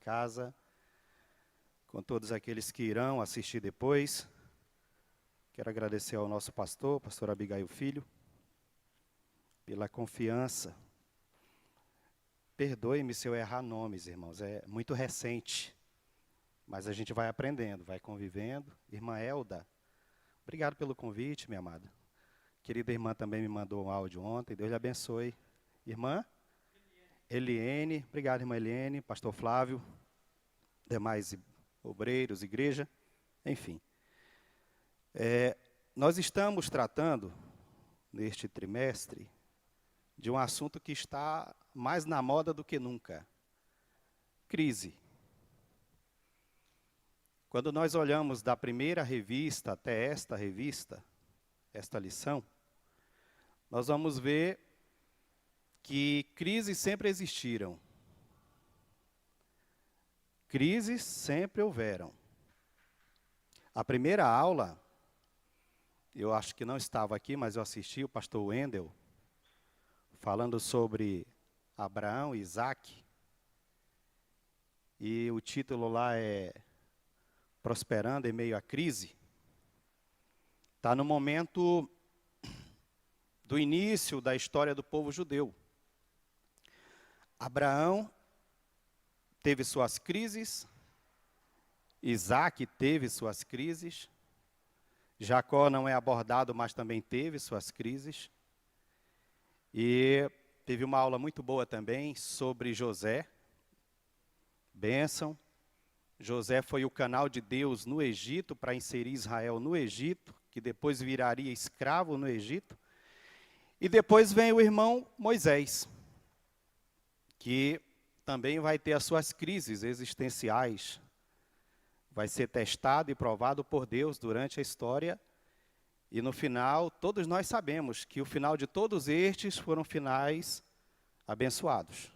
casa, com todos aqueles que irão assistir depois. Quero agradecer ao nosso pastor Abigail Filho, pela confiança. Perdoe-me se eu errar nomes, irmãos, é muito recente, mas a gente vai aprendendo, vai convivendo. Irmã Elda, obrigado pelo convite, minha amada. Querida irmã também me mandou um áudio ontem, Deus lhe abençoe. Irmã Eliene, obrigado, irmã Eliene, pastor Flávio, demais obreiros, igreja, enfim. Nós estamos tratando, neste trimestre, de um assunto que está mais na moda do que nunca: crise. Quando nós olhamos da primeira revista até esta revista, esta lição, nós vamos ver que crises sempre existiram. Crises sempre houveram. A primeira aula, eu acho que não estava aqui, mas eu assisti o pastor Wendel, falando sobre Abraão e Isaac. E o título lá é Prosperando em Meio à Crise. Está no momento do início da história do povo judeu. Abraão teve suas crises, Isaac teve suas crises, Jacó não é abordado, mas também teve suas crises. E teve uma aula muito boa também sobre José, bênção. José foi o canal de Deus no Egito, para inserir Israel no Egito, que depois viraria escravo no Egito. E depois vem o irmão Moisés, que também vai ter as suas crises existenciais. Vai ser testado e provado por Deus durante a história. E no final, todos nós sabemos que o final de todos estes foram finais abençoados.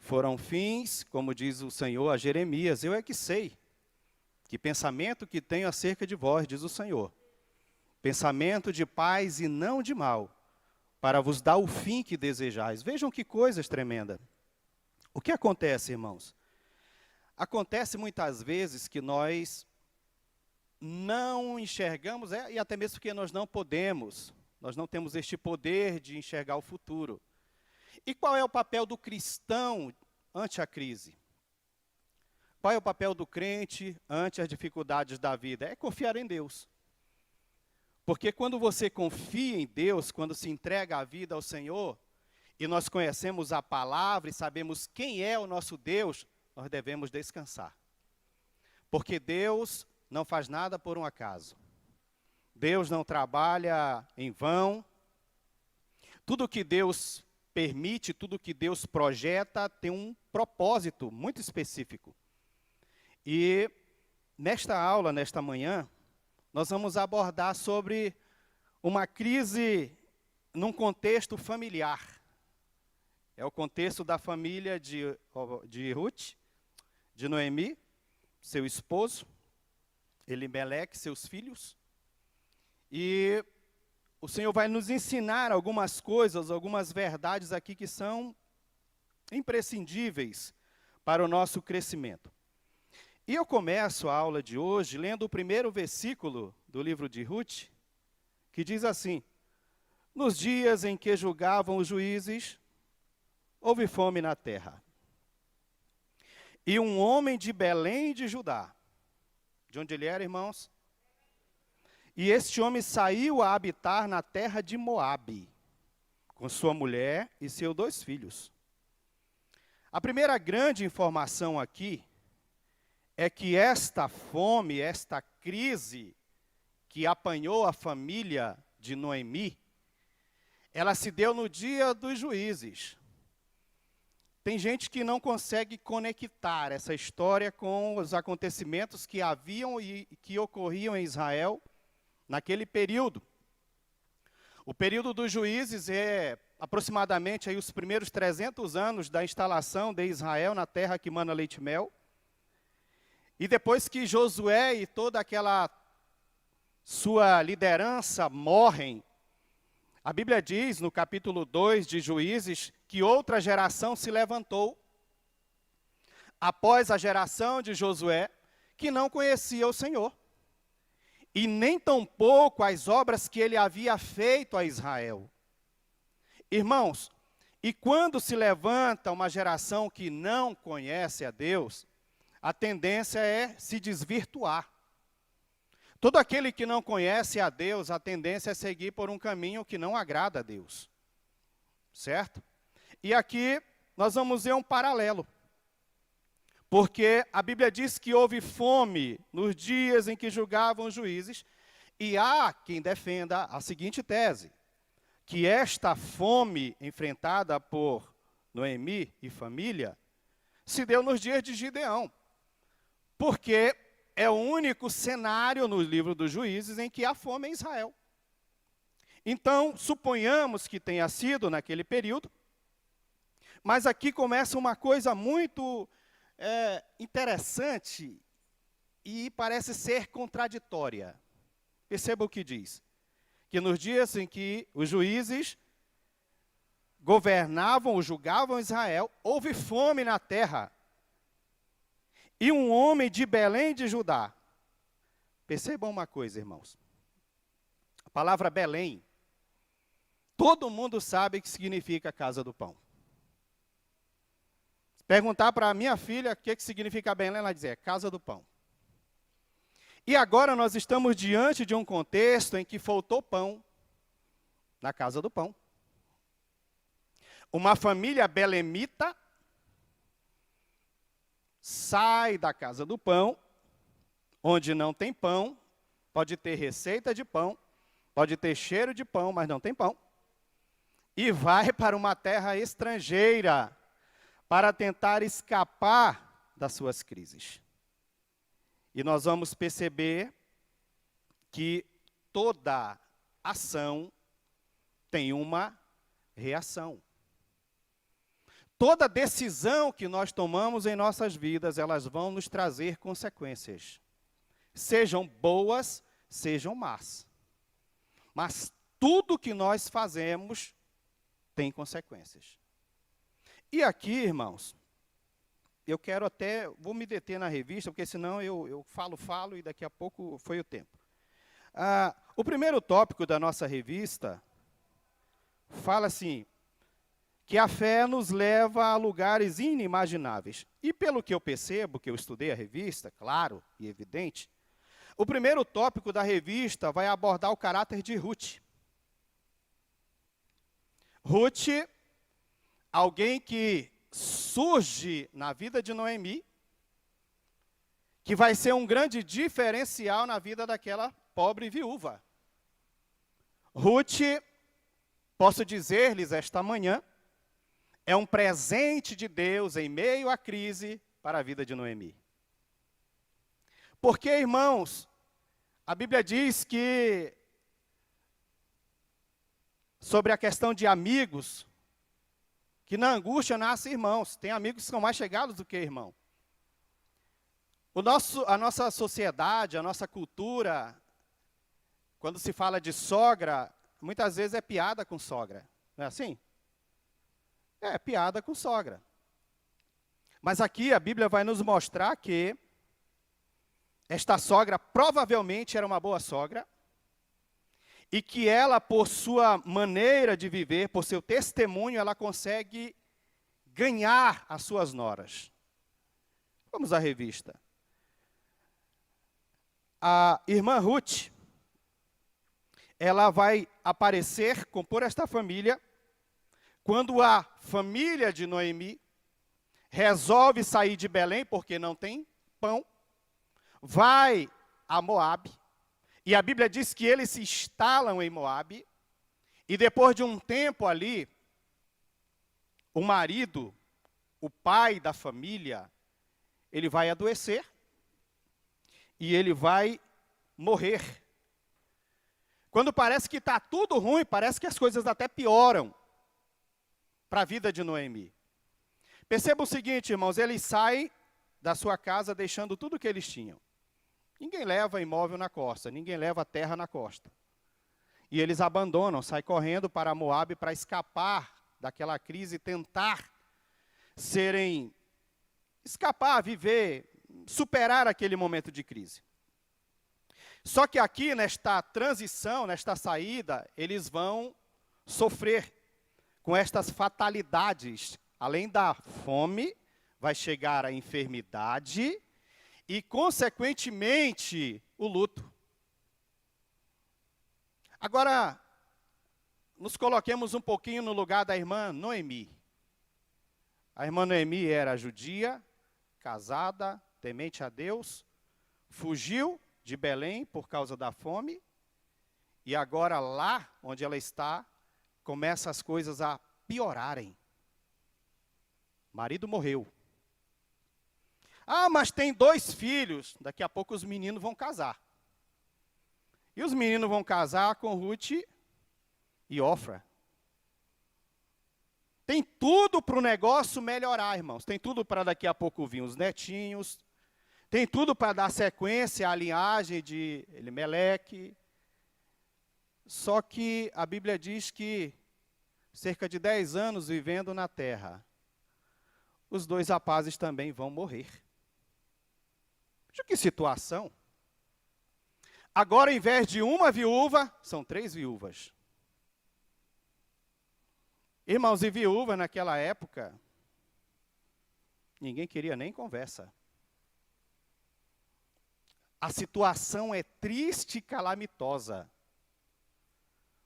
Foram fins, como diz o Senhor a Jeremias: eu é que sei que pensamento que tenho acerca de vós, diz o Senhor. Pensamento de paz e não de mal, para vos dar o fim que desejais. Vejam que coisas tremendas. O que acontece, irmãos? Acontece muitas vezes que nós não enxergamos, e até mesmo porque nós não podemos, nós não temos este poder de enxergar o futuro. E qual é o papel do cristão ante a crise? Qual é o papel do crente ante as dificuldades da vida? É confiar em Deus. Porque quando você confia em Deus, quando se entrega a vida ao Senhor, e nós conhecemos a palavra e sabemos quem é o nosso Deus, nós devemos descansar. Porque Deus não faz nada por um acaso. Deus não trabalha em vão. Tudo que Deus permite, tudo que Deus projeta, tem um propósito muito específico. E nesta aula, nesta manhã, nós vamos abordar sobre uma crise num contexto familiar. É o contexto da família de Ruth, de Noemi, seu esposo, Elimeleque, seus filhos. E o Senhor vai nos ensinar algumas coisas, algumas verdades aqui que são imprescindíveis para o nosso crescimento. E eu começo a aula de hoje lendo o primeiro versículo do livro de Ruth, que diz assim: nos dias em que julgavam os juízes, houve fome na terra. E um homem de Belém de Judá, de onde ele era, irmãos? E este homem saiu a habitar na terra de Moabe, com sua mulher e seus 2 filhos. A primeira grande informação aqui é que esta fome, esta crise que apanhou a família de Noemi, ela se deu no dia dos juízes. Tem gente que não consegue conectar essa história com os acontecimentos que haviam e que ocorriam em Israel naquele período. O período dos juízes é aproximadamente aí os primeiros 300 anos da instalação de Israel na terra que mana leite e mel. E depois que Josué e toda aquela sua liderança morrem, a Bíblia diz no capítulo 2 de Juízes que outra geração se levantou. após a geração de Josué, que não conhecia o Senhor, e nem tampouco as obras que ele havia feito a Israel. Irmãos, e quando se levanta uma geração que não conhece a Deus, a tendência é se desvirtuar. Todo aquele que não conhece a Deus, a tendência é seguir por um caminho que não agrada a Deus. Certo? E aqui nós vamos ver um paralelo. Porque a Bíblia diz que houve fome nos dias em que julgavam os juízes, e há quem defenda a seguinte tese, que esta fome enfrentada por Noemi e família se deu nos dias de Gideão, porque é o único cenário no livro dos Juízes em que há fome em Israel. Então, suponhamos que tenha sido naquele período, mas aqui começa uma coisa muito interessante e parece ser contraditória. Perceba o que diz. Que nos dias em que os juízes governavam ou julgavam Israel, houve fome na terra. E um homem de Belém de Judá. Percebam uma coisa, irmãos. A palavra Belém, todo mundo sabe que significa casa do pão. Se perguntar para a minha filha o que significa Belém, ela diz, casa do pão. E agora nós estamos diante de um contexto em que faltou pão na casa do pão. Uma família belemita sai da casa do pão, onde não tem pão, pode ter receita de pão, pode ter cheiro de pão, mas não tem pão, e vai para uma terra estrangeira para tentar escapar das suas crises. E nós vamos perceber que toda ação tem uma reação. Toda decisão que nós tomamos em nossas vidas, elas vão nos trazer consequências. Sejam boas, sejam más. Mas tudo que nós fazemos tem consequências. E aqui, irmãos, eu quero vou me deter na revista, porque senão eu falo e daqui a pouco foi o tempo. O primeiro tópico da nossa revista fala assim, que a fé nos leva a lugares inimagináveis. E pelo que eu percebo, que eu estudei a revista, claro e evidente, o primeiro tópico da revista vai abordar o caráter de Ruth. Ruth, alguém que surge na vida de Noemi, que vai ser um grande diferencial na vida daquela pobre viúva. Ruth, posso dizer-lhes esta manhã, é um presente de Deus em meio à crise para a vida de Noemi. Porque, irmãos, a Bíblia diz que, sobre a questão de amigos, que na angústia nascem irmãos. Tem amigos que são mais chegados do que irmão. A nossa sociedade, a nossa cultura, quando se fala de sogra, muitas vezes é piada com sogra. Não é assim? É piada com sogra. Mas aqui a Bíblia vai nos mostrar que esta sogra provavelmente era uma boa sogra, e que ela, por sua maneira de viver, por seu testemunho, ela consegue ganhar as suas noras. Vamos à revista. A irmã Ruth, ela vai aparecer, compor esta família, quando a família de Noemi resolve sair de Belém, porque não tem pão, vai a Moabe, e a Bíblia diz que eles se instalam em Moabe, e depois de um tempo ali, o marido, o pai da família, ele vai adoecer, e ele vai morrer. Quando parece que está tudo ruim, parece que as coisas até pioram para a vida de Noemi. Perceba o seguinte, irmãos, eles saem da sua casa deixando tudo que eles tinham. Ninguém leva imóvel na costa, ninguém leva terra na costa. E eles abandonam, saem correndo para Moabe para escapar daquela crise e tentar serem escapar, viver, superar aquele momento de crise. Só que aqui, nesta transição, nesta saída, eles vão sofrer com estas fatalidades. Além da fome, vai chegar a enfermidade e, consequentemente, o luto. Agora, nos coloquemos um pouquinho no lugar da irmã Noemi. A irmã Noemi era judia, casada, temente a Deus, fugiu de Belém por causa da fome, e agora lá onde ela está, começam as coisas a piorarem. Marido morreu. Ah, mas tem 2 filhos, daqui a pouco os meninos vão casar. E os meninos vão casar com Ruth e Ofra. Tem tudo para o negócio melhorar, irmãos. Tem tudo para daqui a pouco vir os netinhos. Tem tudo para dar sequência à linhagem de Elimeleque. Só que a Bíblia diz que, cerca de 10 anos vivendo na terra, os 2 rapazes também vão morrer. Veja que situação. Agora, ao invés de uma viúva, são 3 viúvas. Irmãos, e viúva naquela época, ninguém queria nem conversa. A situação é triste e calamitosa.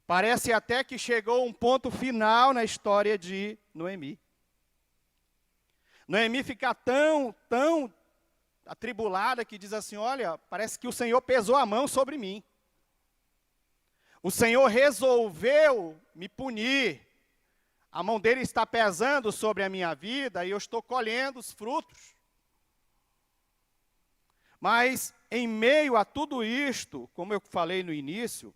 Parece até que chegou um ponto final na história de Noemi. Noemi fica tão atribulada que diz assim, olha, parece que o Senhor pesou a mão sobre mim. O Senhor resolveu me punir. A mão dele está pesando sobre a minha vida e eu estou colhendo os frutos. Mas, em meio a tudo isto, como eu falei no início,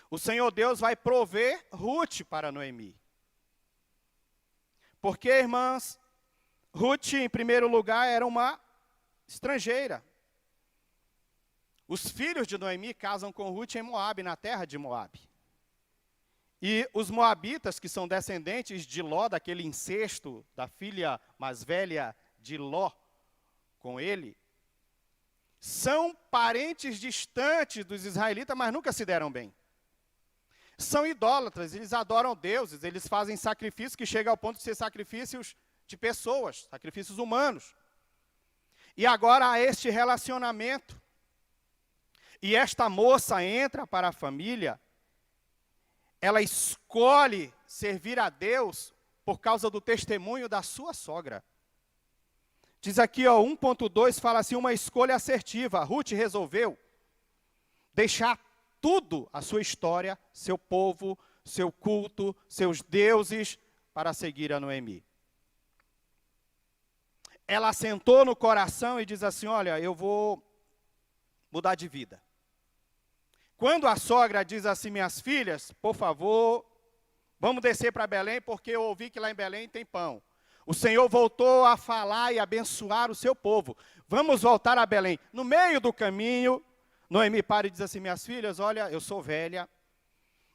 o Senhor Deus vai prover Ruth para Noemi. Porque, irmãs, Ruth, em primeiro lugar, era uma estrangeira. Os filhos de Noemi casam com Ruth em Moabe, na terra de Moabe. E os moabitas, que são descendentes de Ló, daquele incesto da filha mais velha de Ló com ele, são parentes distantes dos israelitas, mas nunca se deram bem. São idólatras, eles adoram deuses, eles fazem sacrifícios que chegam ao ponto de ser sacrifícios de pessoas, sacrifícios humanos. E agora há este relacionamento. E esta moça entra para a família, ela escolhe servir a Deus por causa do testemunho da sua sogra. Diz aqui, 1.2, fala assim, uma escolha assertiva. Ruth resolveu deixar tudo, a sua história, seu povo, seu culto, seus deuses, para seguir a Noemi. Ela assentou no coração e diz assim, olha, eu vou mudar de vida. Quando a sogra diz assim, minhas filhas, por favor, vamos descer para Belém, porque eu ouvi que lá em Belém tem pão. O Senhor voltou a falar e abençoar o seu povo. Vamos voltar a Belém. No meio do caminho, Noemi para e diz assim, minhas filhas, olha, eu sou velha,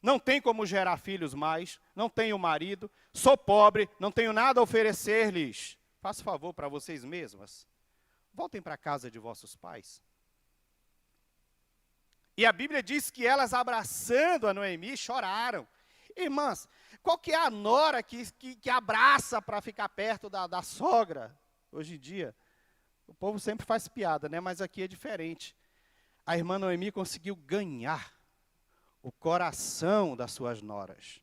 não tenho como gerar filhos mais, não tenho marido, sou pobre, não tenho nada a oferecer-lhes. Faço favor para vocês mesmas, voltem para a casa de vossos pais. E a Bíblia diz que elas, abraçando a Noemi, choraram. Irmãs, qual que é a nora que abraça para ficar perto da sogra? Hoje em dia, o povo sempre faz piada, né? Mas aqui é diferente. A irmã Noemi conseguiu ganhar o coração das suas noras.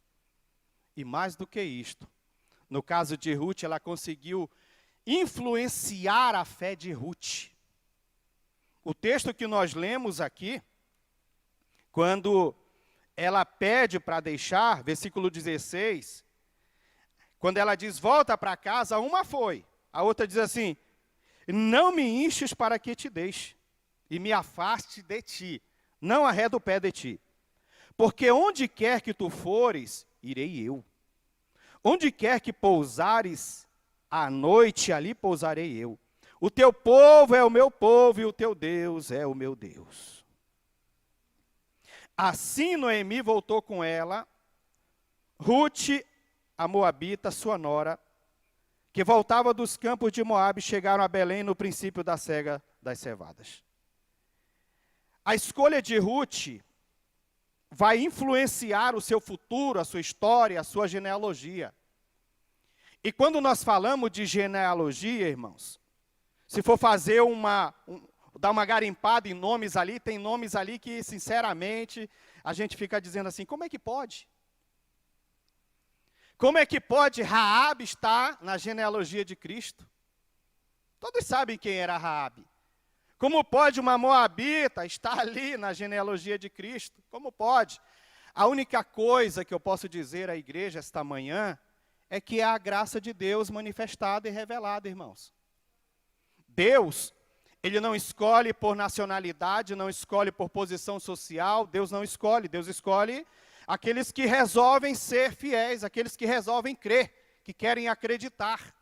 E mais do que isto, no caso de Ruth, ela conseguiu influenciar a fé de Ruth. O texto que nós lemos aqui, quando ela pede para deixar, versículo 16, quando ela diz, volta para casa, uma foi. A outra diz assim, não me enches para que te deixe, e me afaste de ti, não arredo o pé de ti. Porque onde quer que tu fores, irei eu. Onde quer que pousares à noite, ali pousarei eu. O teu povo é o meu povo, e o teu Deus é o meu Deus. Assim Noemi voltou com ela, Ruth, a moabita, sua nora, que voltava dos campos de Moabe, chegaram a Belém no princípio da cega das cevadas. A escolha de Ruth vai influenciar o seu futuro, a sua história, a sua genealogia. E quando nós falamos de genealogia, irmãos, se for fazer dar uma garimpada em nomes ali, tem nomes ali que, sinceramente, a gente fica dizendo assim, como é que pode? Como é que pode Raabe estar na genealogia de Cristo? Todos sabem quem era Raabe. Como pode uma moabita estar ali na genealogia de Cristo? Como pode? A única coisa que eu posso dizer à igreja esta manhã é que é a graça de Deus manifestada e revelada, irmãos. Deus, Ele não escolhe por nacionalidade, não escolhe por posição social, Deus não escolhe, Deus escolhe aqueles que resolvem ser fiéis, aqueles que resolvem crer, que querem acreditar.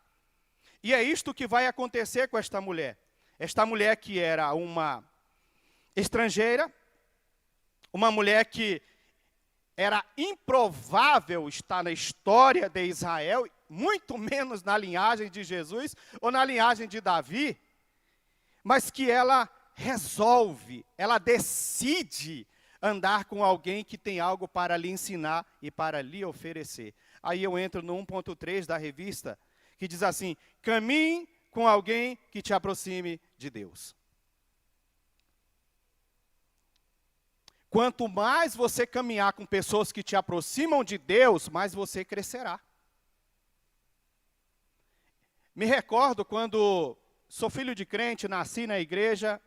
E é isto que vai acontecer com esta mulher. Esta mulher que era uma estrangeira, uma mulher que era improvável estar na história de Israel, muito menos na linhagem de Jesus ou na linhagem de Davi, mas que ela resolve, ela decide andar com alguém que tem algo para lhe ensinar e para lhe oferecer. Aí eu entro no 1.3 da revista, que diz assim, caminhe com alguém que te aproxime de Deus. Quanto mais você caminhar com pessoas que te aproximam de Deus, mais você crescerá. Me recordo quando sou filho de crente, nasci na igreja,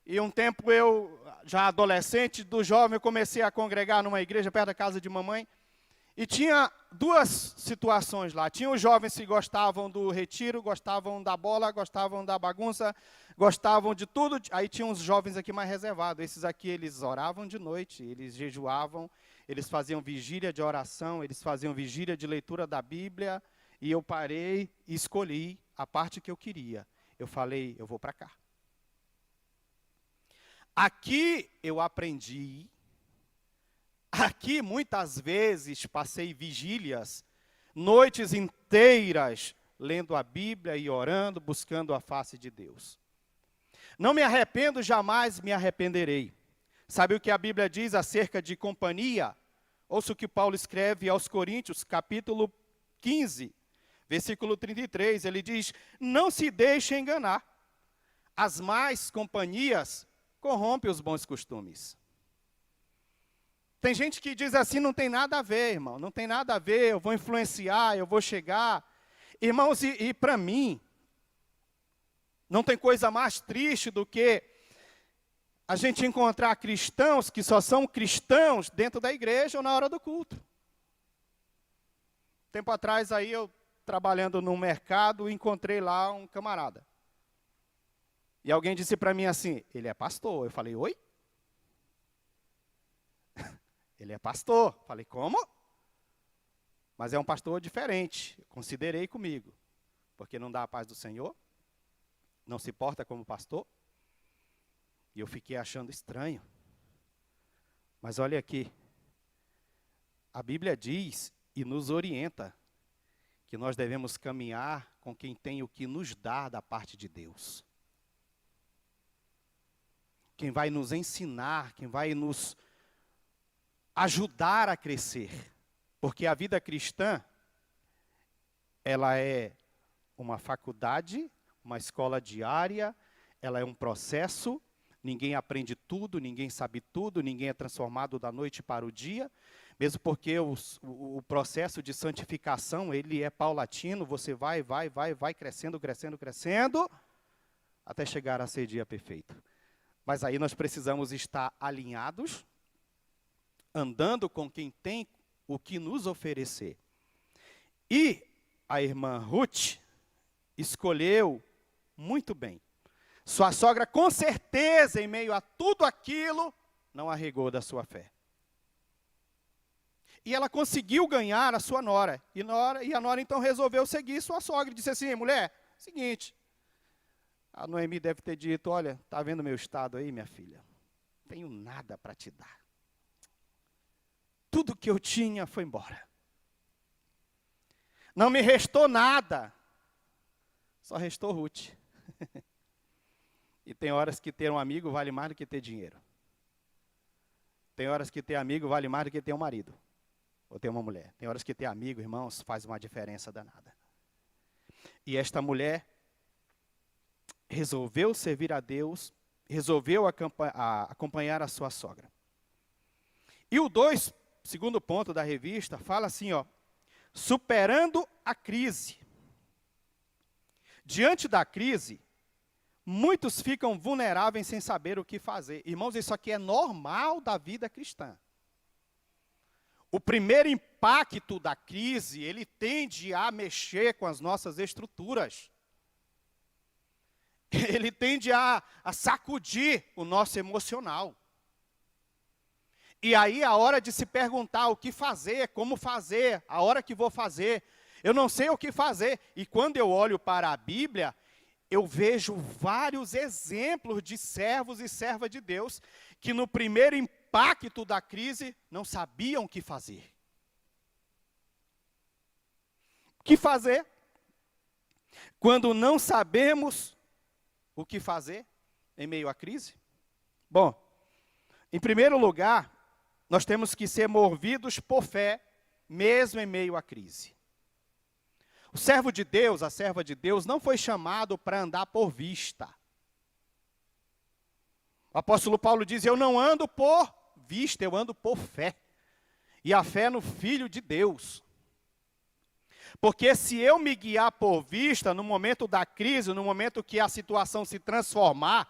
e um tempo eu, já adolescente, do jovem, eu comecei a congregar numa igreja perto da casa de mamãe, e tinha duas situações lá. Tinha os jovens que gostavam do retiro, gostavam da bola, gostavam da bagunça, gostavam de tudo. Aí tinha uns jovens aqui mais reservados. Esses aqui, eles oravam de noite, eles jejuavam, eles faziam vigília de oração, eles faziam vigília de leitura da Bíblia. E eu parei e escolhi a parte que eu queria. Eu falei, eu vou para cá. Aqui eu aprendi. Aqui, muitas vezes, passei vigílias, noites inteiras, lendo a Bíblia e orando, buscando a face de Deus. Não me arrependo, jamais me arrependerei. Sabe o que a Bíblia diz acerca de companhia? Ouça o que Paulo escreve aos Coríntios, capítulo 15, versículo 33. Ele diz, não se deixe enganar. As más companhias corrompem os bons costumes. Tem gente que diz assim, não tem nada a ver, irmão, não tem nada a ver, eu vou influenciar, eu vou chegar. Irmãos, e para mim, não tem coisa mais triste do que a gente encontrar cristãos que só são cristãos dentro da igreja ou na hora do culto. Tempo atrás, aí eu, trabalhando no mercado, encontrei lá um camarada. E alguém disse para mim assim, ele é pastor. Eu falei, oi? Ele é pastor. Falei, como? Mas é um pastor diferente. Considerei comigo. Porque não dá a paz do Senhor. Não se porta como pastor. E eu fiquei achando estranho. Mas olha aqui. A Bíblia diz e nos orienta que nós devemos caminhar com quem tem o que nos dá da parte de Deus. Quem vai nos ensinar, quem vai nos ajudar a crescer, porque a vida cristã, ela é uma faculdade, uma escola diária, ela é um processo, ninguém aprende tudo, ninguém sabe tudo, ninguém é transformado da noite para o dia, mesmo porque o processo de santificação, ele é paulatino, você vai crescendo, até chegar a ser dia perfeito. Mas aí nós precisamos estar alinhados, andando com quem tem o que nos oferecer. E a irmã Ruth escolheu muito bem. Sua sogra, com certeza, em meio a tudo aquilo, não arregou da sua fé. E ela conseguiu ganhar a sua nora. E a nora então resolveu seguir sua sogra. E disse assim, mulher, seguinte, a Noemi deve ter dito, olha, está vendo meu estado aí, minha filha? Não tenho nada para te dar. Tudo que eu tinha foi embora. Não me restou nada. Só restou Ruth. E tem horas que ter um amigo vale mais do que ter dinheiro. Tem horas que ter amigo vale mais do que ter um marido. Ou ter uma mulher. Tem horas que ter amigo, irmãos, faz uma diferença danada. E esta mulher resolveu servir a Deus, resolveu acompanhar a sua sogra. E o segundo ponto da revista, fala assim, ó, superando a crise. Diante da crise, muitos ficam vulneráveis sem saber o que fazer. Irmãos, isso aqui é normal da vida cristã. O primeiro impacto da crise, ele tende a mexer com as nossas estruturas. Ele tende a sacudir o nosso emocional. E aí a hora de se perguntar o que fazer, como fazer, a hora que vou fazer. Eu não sei o que fazer. E quando eu olho para a Bíblia, eu vejo vários exemplos de servos e servas de Deus que no primeiro impacto da crise não sabiam o que fazer. O que fazer? Quando não sabemos o que fazer em meio à crise? Bom, em primeiro lugar, nós temos que ser movidos por fé, mesmo em meio à crise. O servo de Deus, a serva de Deus, não foi chamado para andar por vista. O apóstolo Paulo diz, eu não ando por vista, eu ando por fé. E a fé no Filho de Deus. Porque se eu me guiar por vista, no momento da crise, no momento que a situação se transformar,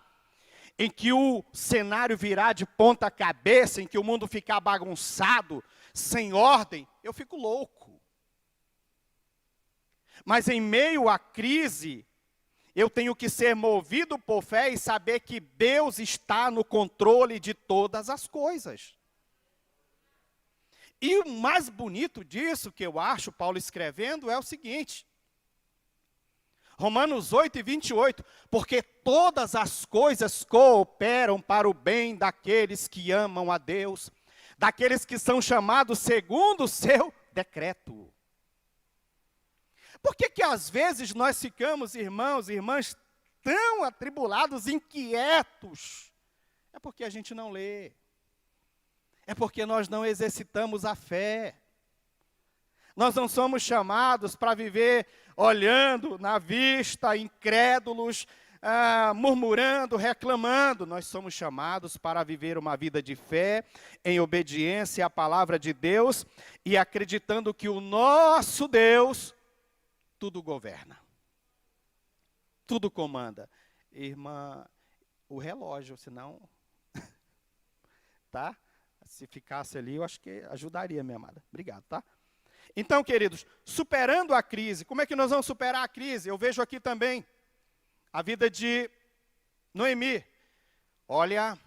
em que o cenário virar de ponta cabeça, em que o mundo ficar bagunçado, sem ordem, eu fico louco. Mas em meio à crise, eu tenho que ser movido por fé e saber que Deus está no controle de todas as coisas. E o mais bonito disso, que eu acho, Paulo escrevendo, é o seguinte. Romanos 8:28, porque todas as coisas cooperam para o bem daqueles que amam a Deus, daqueles que são chamados segundo o seu decreto. Por que que às vezes nós ficamos, irmãos e irmãs, tão atribulados, inquietos? É porque a gente não lê. É porque nós não exercitamos a fé. Nós não somos chamados para viver olhando na vista, incrédulos, murmurando, reclamando. Nós somos chamados para viver uma vida de fé, em obediência à palavra de Deus e acreditando que o nosso Deus tudo governa. Tudo comanda. Irmã, o relógio, senão, tá? Se ficasse ali, eu acho que ajudaria, minha amada. Obrigado, tá? Então, queridos, superando a crise, como é que nós vamos superar a crise? Eu vejo aqui também a vida de Noemi. Olha,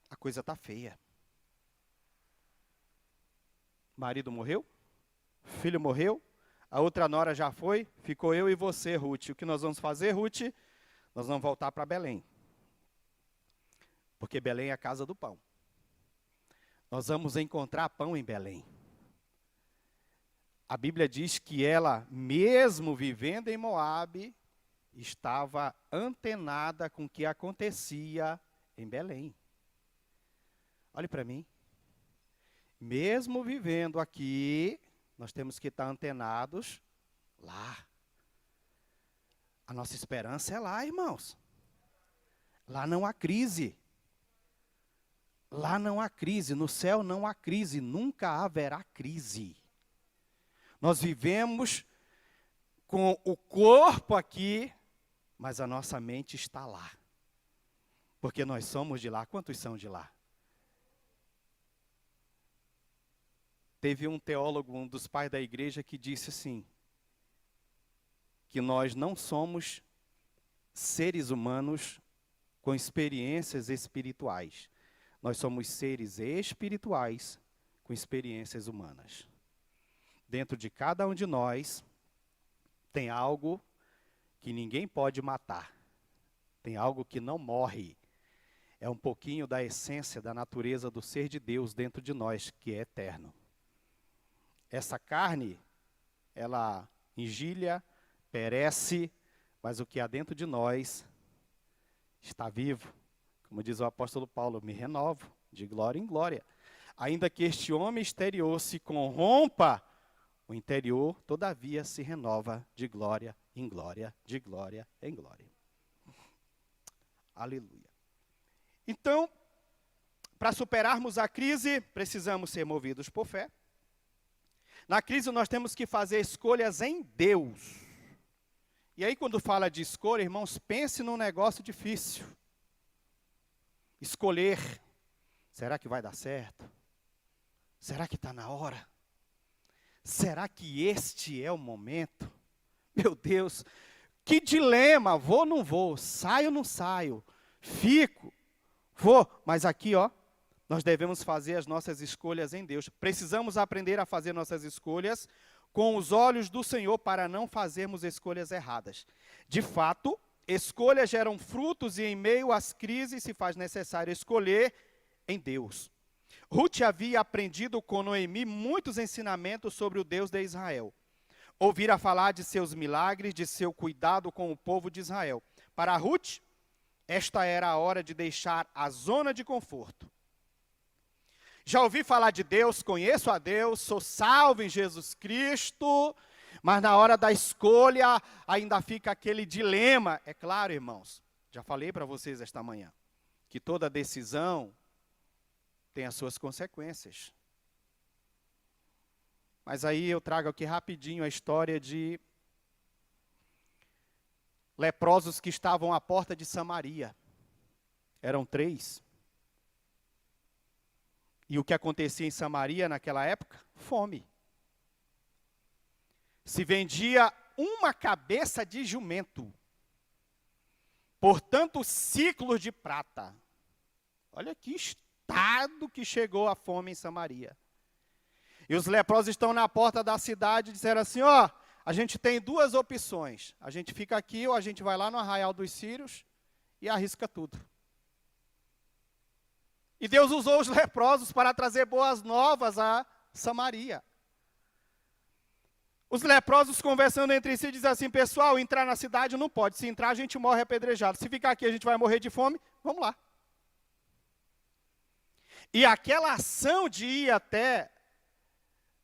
a coisa está feia. Marido morreu, filho morreu, a outra nora já foi, ficou eu e você, Ruth. O que nós vamos fazer, Ruth? Nós vamos voltar para Belém. Porque Belém é a casa do pão. Nós vamos encontrar pão em Belém. A Bíblia diz que ela, mesmo vivendo em Moabe, estava antenada com o que acontecia em Belém. Olhe para mim. Mesmo vivendo aqui, nós temos que estar antenados lá. A nossa esperança é lá, irmãos. Lá não há crise. Lá não há crise, no céu não há crise, nunca haverá crise. Nós vivemos com o corpo aqui, mas a nossa mente está lá. Porque nós somos de lá. Quantos são de lá? Teve um teólogo, um dos pais da igreja, que disse assim, que nós não somos seres humanos com experiências espirituais. Nós somos seres espirituais com experiências humanas. Dentro de cada um de nós tem algo que ninguém pode matar. Tem algo que não morre. É um pouquinho da essência, da natureza do ser de Deus dentro de nós, que é eterno. Essa carne, ela engilha, perece, mas o que há dentro de nós está vivo. Como diz o apóstolo Paulo, me renovo de glória em glória. Ainda que este homem exterior se corrompa, o interior, todavia, se renova de glória em glória, de glória em glória. Aleluia. Então, para superarmos a crise, precisamos ser movidos por fé. Na crise, nós temos que fazer escolhas em Deus. E aí, quando fala de escolha, irmãos, pense num negócio difícil. Escolher, será que vai dar certo? Será que está na hora? Será que este é o momento? Meu Deus, que dilema, vou ou não vou, saio ou não saio, fico, vou. Mas aqui, ó, nós devemos fazer as nossas escolhas em Deus. Precisamos aprender a fazer nossas escolhas com os olhos do Senhor para não fazermos escolhas erradas. De fato, escolhas geram frutos e em meio às crises se faz necessário escolher em Deus. Ruth havia aprendido com Noemi muitos ensinamentos sobre o Deus de Israel. Ouvira falar de seus milagres, de seu cuidado com o povo de Israel. Para Ruth, esta era a hora de deixar a zona de conforto. Já ouvi falar de Deus, conheço a Deus, sou salvo em Jesus Cristo, mas na hora da escolha ainda fica aquele dilema. É claro, irmãos, já falei para vocês esta manhã, que toda decisão tem as suas consequências. Mas aí eu trago aqui rapidinho a história de leprosos que estavam à porta de Samaria. Eram 3. E o que acontecia em Samaria naquela época? Fome. Se vendia uma cabeça de jumento por tantos ciclos de prata. Olha que estado que chegou a fome em Samaria. E os leprosos estão na porta da cidade e disseram assim, ó, a gente tem 2 opções. A gente fica aqui ou a gente vai lá no Arraial dos Sírios e arrisca tudo. E Deus usou os leprosos para trazer boas novas a Samaria. Os leprosos conversando entre si dizem assim, pessoal, entrar na cidade não pode. Se entrar a gente morre apedrejado. Se ficar aqui a gente vai morrer de fome. Vamos lá. E aquela ação de ir até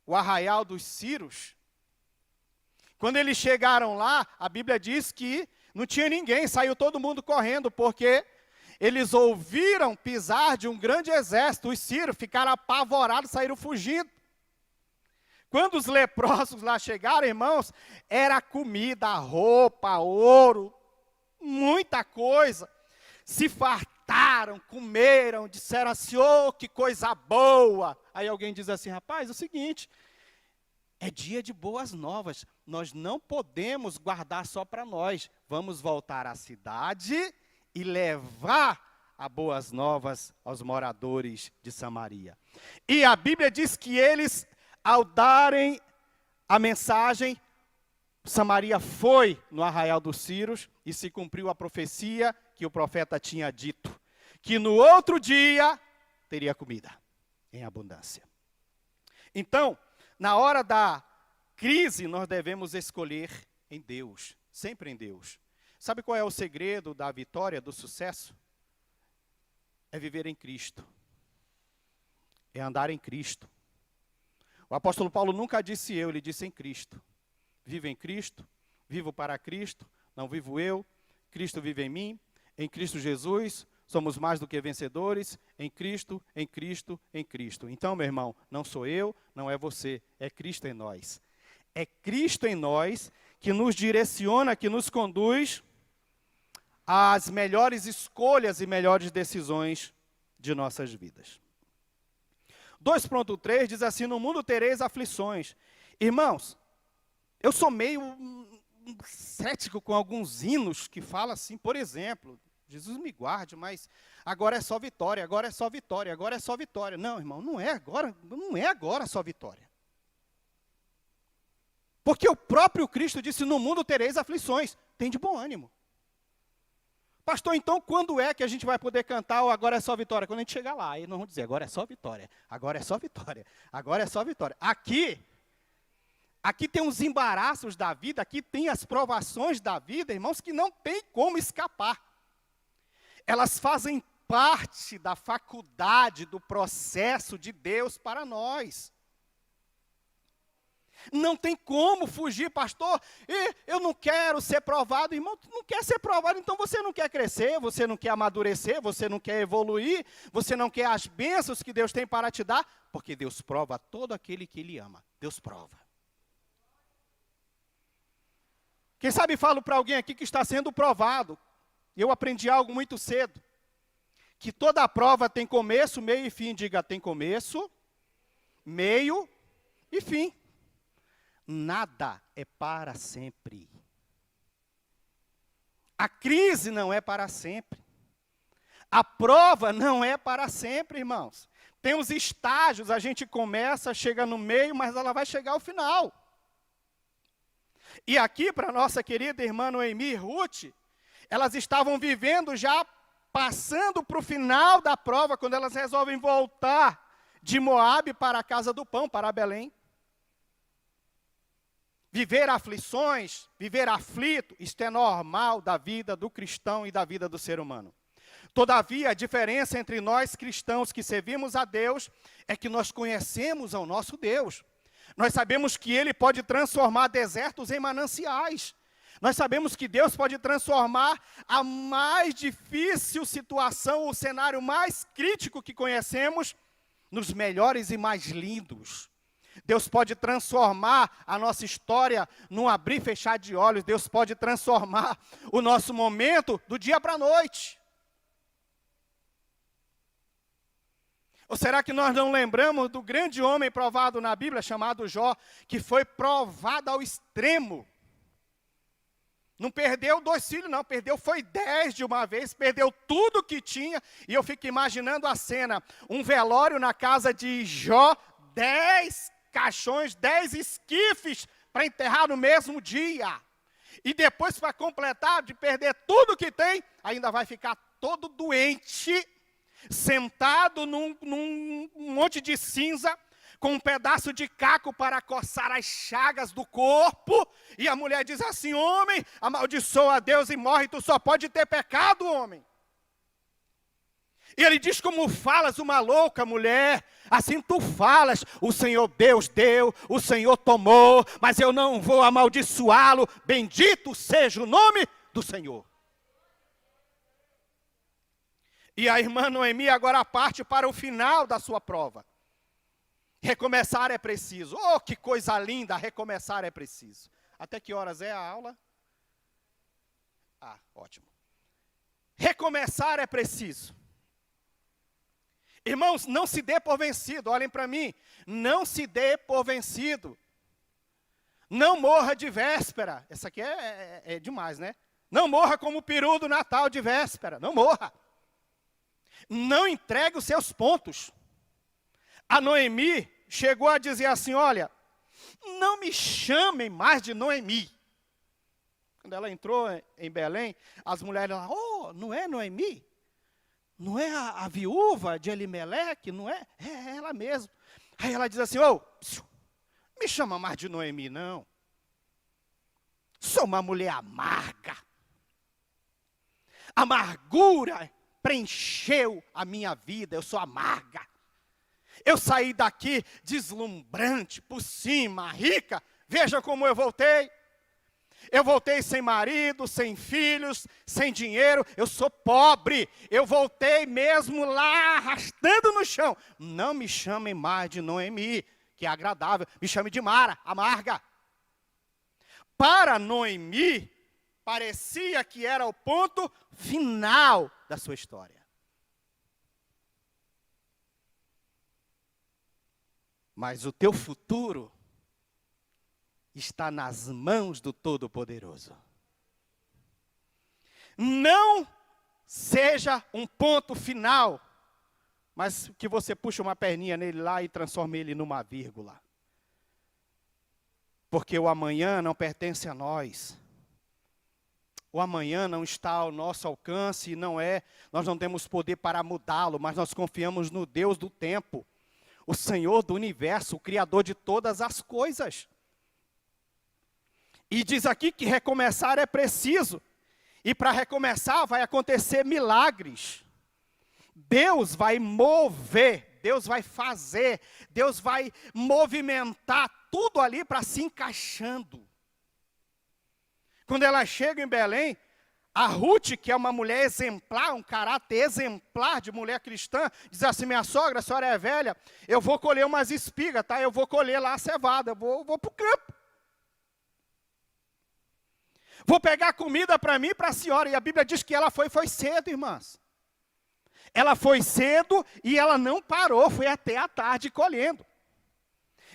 o Arraial dos Sírios, quando eles chegaram lá, a Bíblia diz que não tinha ninguém, saiu todo mundo correndo, porque eles ouviram pisar de um grande exército, os sírios ficaram apavorados, saíram fugindo. Quando os leprosos lá chegaram, irmãos, era comida, roupa, ouro, muita coisa. Se fartaram, comeram, disseram assim, oh, que coisa boa. Aí alguém diz assim, rapaz, é o seguinte, é dia de boas novas, nós não podemos guardar só para nós. Vamos voltar à cidade e levar a boas novas aos moradores de Samaria. E a Bíblia diz que eles, ao darem a mensagem, Samaria foi no Arraial dos Sírios e se cumpriu a profecia que o profeta tinha dito, que no outro dia teria comida em abundância. Então, na hora da crise, nós devemos escolher em Deus, sempre em Deus. Sabe qual é o segredo da vitória, do sucesso? É viver em Cristo. É andar em Cristo. O apóstolo Paulo nunca disse eu, ele disse em Cristo. Vivo em Cristo, vivo para Cristo, não vivo eu, Cristo vive em mim, em Cristo Jesus, somos mais do que vencedores, em Cristo, em Cristo, em Cristo. Então, meu irmão, não sou eu, não é você, é Cristo em nós. É Cristo em nós que nos direciona, que nos conduz às melhores escolhas e melhores decisões de nossas vidas. 2.3 diz assim, no mundo tereis aflições. Irmãos, eu sou meio cético com alguns hinos que falam assim, por exemplo, Jesus me guarde, mas agora é só vitória, agora é só vitória, agora é só vitória. Não, irmão, não é agora só vitória. Porque o próprio Cristo disse, no mundo tereis aflições, tem de bom ânimo. Pastor, então quando é que a gente vai poder cantar o agora é só vitória? Quando a gente chegar lá, aí nós vamos dizer, agora é só vitória, agora é só vitória, agora é só vitória. Aqui, Aqui tem os embaraços da vida, aqui tem as provações da vida, irmãos, que não tem como escapar. Elas fazem parte da faculdade, do processo de Deus para nós. Não tem como fugir, pastor. Eu não quero ser provado. Irmão, tu não quer ser provado, então você não quer crescer, você não quer amadurecer, você não quer evoluir, você não quer as bênçãos que Deus tem para te dar, porque Deus prova todo aquele que Ele ama. Deus prova. Quem sabe falo para alguém aqui que está sendo provado. Eu aprendi algo muito cedo. Que toda prova tem começo, meio e fim. Diga, tem começo, meio e fim. Nada é para sempre. A crise não é para sempre. A prova não é para sempre, irmãos. Tem os estágios, a gente começa, chega no meio, mas ela vai chegar ao final. E aqui, para nossa querida irmã Noemi e Ruth, elas estavam vivendo já, passando para o final da prova, quando elas resolvem voltar de Moabe para a casa do pão, para Belém. Viver aflições, viver aflito, isto é normal da vida do cristão e da vida do ser humano. Todavia, a diferença entre nós cristãos que servimos a Deus é que nós conhecemos ao nosso Deus. Nós sabemos que Ele pode transformar desertos em mananciais. Nós sabemos que Deus pode transformar a mais difícil situação, o cenário mais crítico que conhecemos, nos melhores e mais lindos. Deus pode transformar a nossa história num abrir e fechar de olhos. Deus pode transformar o nosso momento do dia para a noite. Ou será que nós não lembramos do grande homem provado na Bíblia, chamado Jó, que foi provado ao extremo? Não perdeu 2 filhos, não, foi 10 de uma vez, perdeu tudo que tinha, e eu fico imaginando a cena, um velório na casa de Jó, 10 caixões, 10 esquifes para enterrar no mesmo dia. E depois, para completar, de perder tudo que tem, ainda vai ficar todo doente, sentado num monte de cinza, com um pedaço de caco para coçar as chagas do corpo, e a mulher diz assim: homem, amaldiçoa a Deus e morre, tu só pode ter pecado, homem. E ele diz: como falas, uma louca mulher, assim tu falas, o Senhor Deus deu, o Senhor tomou, mas eu não vou amaldiçoá-lo, bendito seja o nome do Senhor. E a irmã Noemi agora parte para o final da sua prova. Recomeçar é preciso. Oh, que coisa linda, recomeçar é preciso. Até que horas é a aula? Ótimo. Recomeçar é preciso. Irmãos, não se dê por vencido, olhem para mim. Não se dê por vencido. Não morra de véspera. Essa aqui é demais, né? Não morra como o peru do Natal de véspera. Não morra. Não entregue os seus pontos. A Noemi chegou a dizer assim: olha, não me chamem mais de Noemi. Quando ela entrou em Belém, as mulheres lá: oh, não é Noemi? Não é a viúva de Elimeleque? Não é? É ela mesmo. Aí ela diz assim: oh, me chama mais de Noemi, não. Sou uma mulher amarga. Amargura preencheu a minha vida, eu sou amarga. Eu saí daqui deslumbrante, por cima, rica. Veja como eu voltei. Eu voltei sem marido, sem filhos, sem dinheiro. Eu sou pobre. Eu voltei mesmo lá, arrastando no chão. Não me chamem mais de Noemi, que é agradável. Me chame de Mara, amarga. Para Noemi, parecia que era o ponto final da sua história. Mas o teu futuro está nas mãos do Todo-Poderoso. Não seja um ponto final, mas que você puxe uma perninha nele lá e transforme ele numa vírgula. Porque o amanhã não pertence a nós. O amanhã não está ao nosso alcance, nós não temos poder para mudá-lo, mas nós confiamos no Deus do tempo, o Senhor do universo, o Criador de todas as coisas. E diz aqui que recomeçar é preciso. E para recomeçar vai acontecer milagres. Deus vai mover, Deus vai fazer, Deus vai movimentar tudo ali para se encaixando. Quando ela chega em Belém, a Ruth, que é uma mulher exemplar, um caráter exemplar de mulher cristã, diz assim: minha sogra, a senhora é velha, eu vou colher umas espigas, tá? Eu vou colher lá a cevada, eu vou para o campo. Vou pegar comida para mim e para a senhora. E a Bíblia diz que ela foi cedo, irmãs. Ela foi cedo e ela não parou, foi até a tarde colhendo.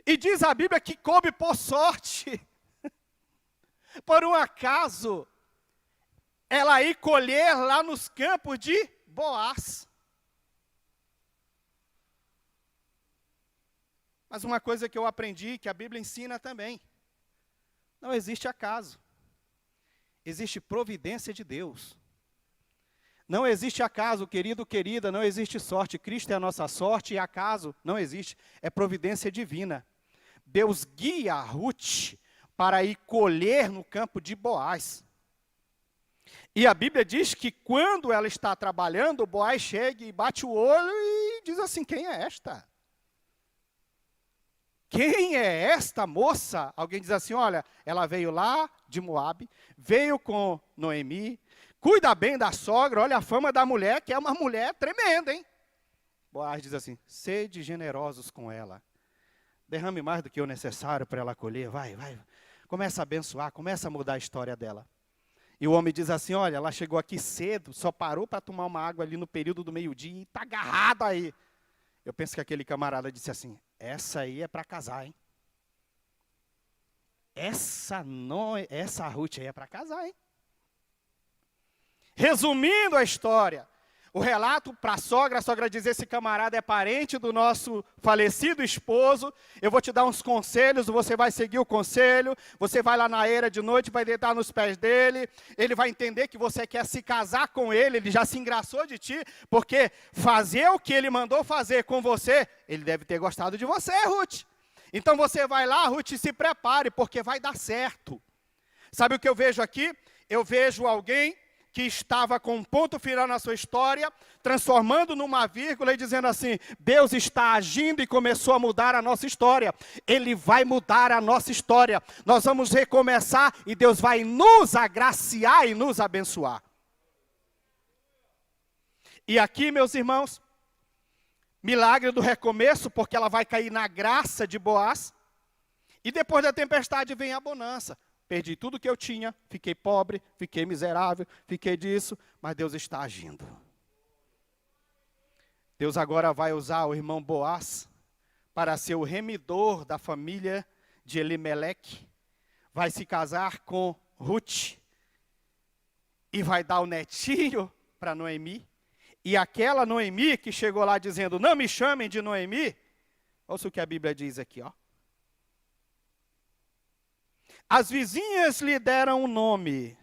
E diz a Bíblia que coube por sorte, por um acaso, ela ir colher lá nos campos de Boaz. Mas uma coisa que eu aprendi, que a Bíblia ensina também: não existe acaso. Existe providência de Deus. Não existe acaso, querido, querida, não existe sorte. Cristo é a nossa sorte e acaso não existe. É providência divina. Deus guia a Ruth para ir colher no campo de Boaz. E a Bíblia diz que quando ela está trabalhando, Boaz chega e bate o olho e diz assim: quem é esta? Quem é esta moça? Alguém diz assim: olha, ela veio lá de Moabe, veio com Noemi, cuida bem da sogra, olha a fama da mulher, que é uma mulher tremenda, hein? Boaz diz assim: sede generosos com ela, derrame mais do que o necessário para ela colher, vai, começa a abençoar, começa a mudar a história dela. E o homem diz assim: olha, ela chegou aqui cedo, só parou para tomar uma água ali no período do meio-dia e está agarrada aí. Eu penso que aquele camarada disse assim: essa aí é para casar, hein? Essa Ruth aí é para casar, hein? Resumindo a história, o relato para a sogra diz: esse camarada é parente do nosso falecido esposo, eu vou te dar uns conselhos, você vai seguir o conselho, você vai lá na eira de noite, vai deitar nos pés dele, ele vai entender que você quer se casar com ele já se engraçou de ti, porque fazer o que ele mandou fazer com você, ele deve ter gostado de você, Ruth. Então você vai lá, Ruth, se prepare, porque vai dar certo. Sabe o que eu vejo aqui? Eu vejo alguém que estava com um ponto final na sua história, transformando numa vírgula e dizendo assim: Deus está agindo e começou a mudar a nossa história. Ele vai mudar a nossa história. Nós vamos recomeçar e Deus vai nos agraciar e nos abençoar. E aqui, meus irmãos, milagre do recomeço, porque ela vai cair na graça de Boaz. E depois da tempestade vem a bonança. Perdi tudo que eu tinha, fiquei pobre, fiquei miserável, fiquei disso, mas Deus está agindo. Deus agora vai usar o irmão Boaz para ser o remidor da família de Elimeleque, vai se casar com Ruth e vai dar o netinho para Noemi. E aquela Noemi que chegou lá dizendo: não me chamem de Noemi, ouça o que a Bíblia diz aqui, ó. As vizinhas lhe deram um nome.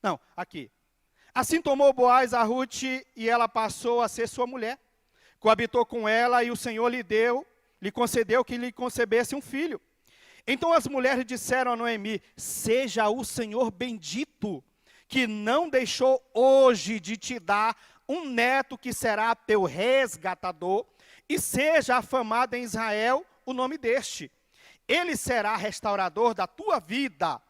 Não, aqui. Assim tomou Boaz a Ruth e ela passou a ser sua mulher. Coabitou com ela e o Senhor lhe concedeu que lhe concebesse um filho. Então as mulheres disseram a Noemi: seja o Senhor bendito, que não deixou hoje de te dar um neto que será teu resgatador, e seja afamado em Israel o nome deste. Ele será restaurador da tua vida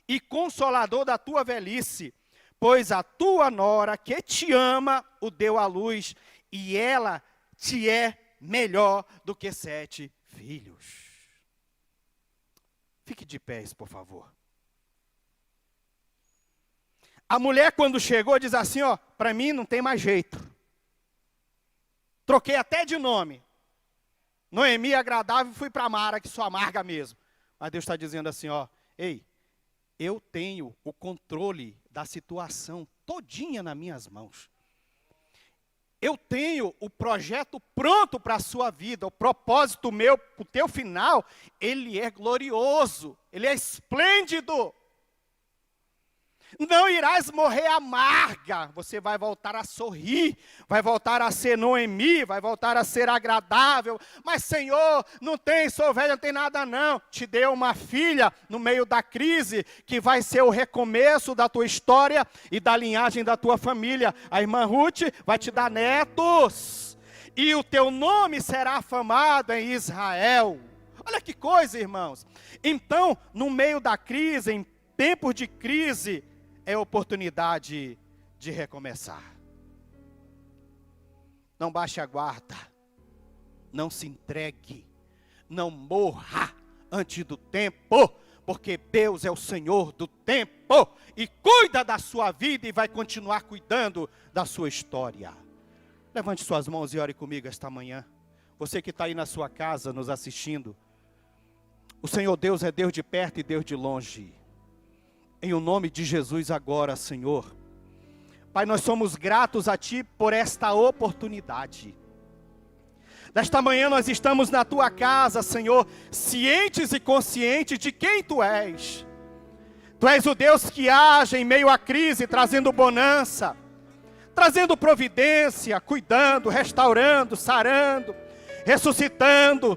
e consolador da tua velhice, pois a tua nora que te ama o deu à luz, e ela te é melhor do que 7 filhos. Fique de pés, por favor. A mulher, quando chegou, diz assim: ó, para mim não tem mais jeito. Troquei até de nome. Noemi agradável, fui para Mara, que sou amarga mesmo. Mas Deus está dizendo assim, ó: ei, eu tenho o controle da situação todinha nas minhas mãos. Eu tenho o projeto pronto para a sua vida, o propósito meu, o teu final, ele é glorioso, ele é esplêndido. Não irás morrer amarga, você vai voltar a sorrir, vai voltar a ser Noemi, vai voltar a ser agradável. Mas Senhor, não tem, sou velha, não tem nada não. Te deu uma filha no meio da crise, que vai ser o recomeço da tua história e da linhagem da tua família. A irmã Ruth vai te dar netos, e o teu nome será afamado em Israel. Olha que coisa, irmãos. Então, no meio da crise, em tempos de crise, é oportunidade de recomeçar. Não baixe a guarda, não se entregue, não morra antes do tempo, porque Deus é o Senhor do tempo e cuida da sua vida e vai continuar cuidando da sua história. Levante suas mãos e ore comigo esta manhã. Você que está aí na sua casa nos assistindo, o Senhor Deus é Deus de perto e Deus de longe. Em o nome de Jesus agora, Senhor. Pai, nós somos gratos a Ti por esta oportunidade. Nesta manhã nós estamos na Tua casa, Senhor, cientes e conscientes de quem Tu és. Tu és o Deus que age em meio à crise, trazendo bonança, trazendo providência, cuidando, restaurando, sarando, ressuscitando,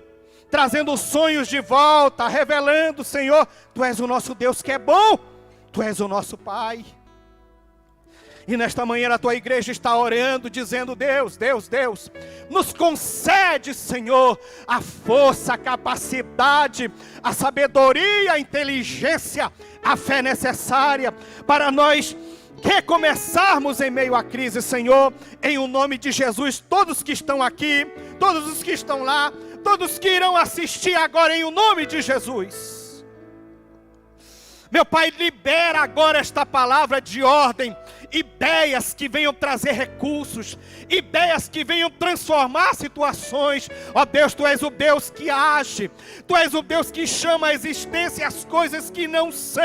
trazendo sonhos de volta, revelando, Senhor, Tu és o nosso Deus que é bom. Tu és o nosso Pai. E nesta manhã a tua igreja está orando, dizendo: Deus, Deus, Deus, nos concede, Senhor, a força, a capacidade, a sabedoria, a inteligência, a fé necessária para nós recomeçarmos em meio à crise, Senhor, em o nome de Jesus. Todos que estão aqui, todos os que estão lá, todos que irão assistir agora, em o nome de Jesus. Meu Pai, libera agora esta palavra de ordem, ideias que venham trazer recursos, ideias que venham transformar situações. Ó Deus, Tu és o Deus que age, Tu és o Deus que chama à existência as coisas que não são.